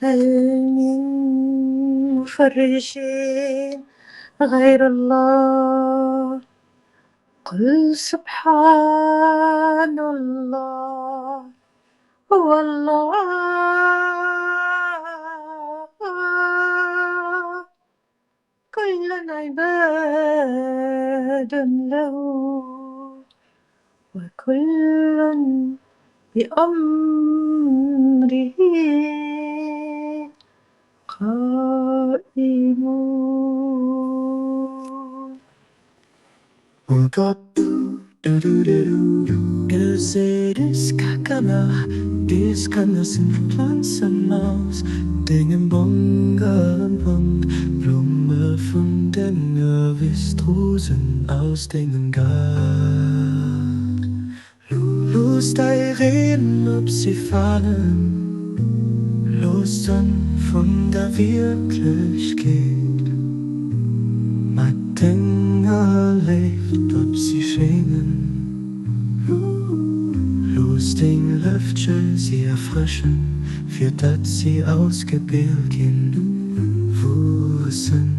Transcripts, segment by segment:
هل من مفرج غير الله قل سبحان الله والله كل عباد له وكل بأمره قائمون. Gott, Erzéi, Dës Kanner, Dës Kanner sind Pflanzen aus Dengem Bongert und Blume von Denger Wiss, Rosen aus Dengem Gaart. Los Däi Reen, ob sie falen, los dann von der Wierklechkeet. Denger Léift, ob sie schéngen, Deng Lëftche sie erfrëschen, für datt sie ausgebilt ginn, wuessen,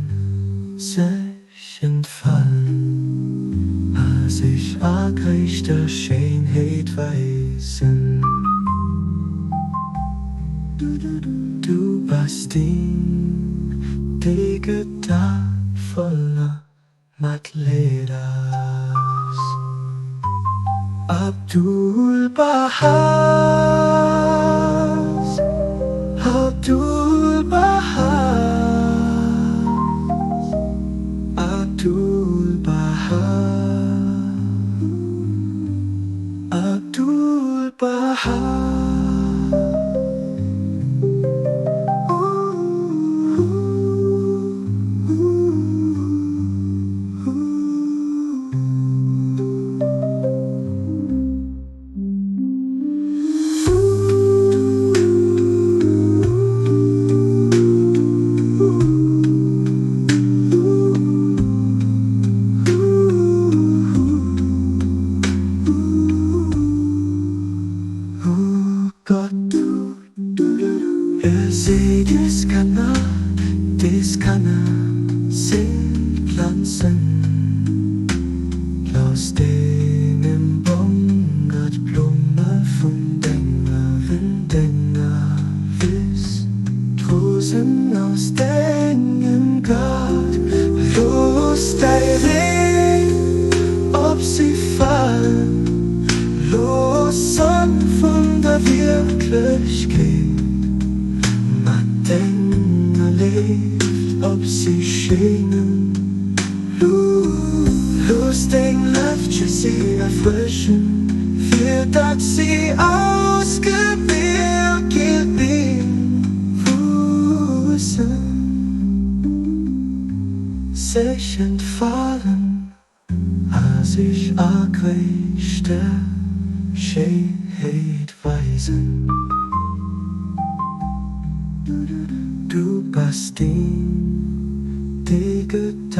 sech, entfalen, sich gréisster Schéinheet weisen. Du bist Deen, die gëtt voller Matleed. Abdu'l Bahá, Abdu'l Bahá, Abdu'l Bahá, Abdu'l Bahá. Gott, Erzéi, Dës Kanner, sind Pflanzen aus Dengem Bongert, Blume von Denger Wiss, Rosen aus Dengem Gaart. Los Däi Reen, ob sie falen, los an von der Wierklechkeet. Denger Léift, ob sie schéngen, los Deng Lëftche sie erfrëschen, für datt sie ausgebilt ginn, wuessen, sech, entfalen, sich gréisster Schéinheet weisen. Du bist Deen, die gëtt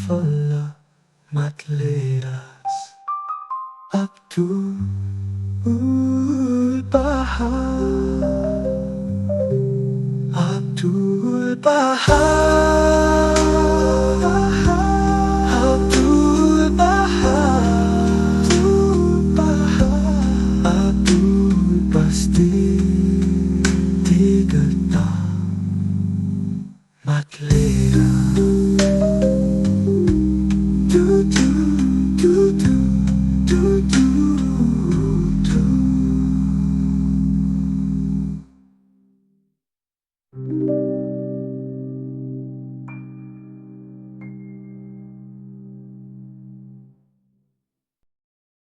voller Matleed. Abdu'l Bahá, Abdu'l Bahá, Abdu'l Bahá, Abdu'l Bahá, Abdu'l bist Deen.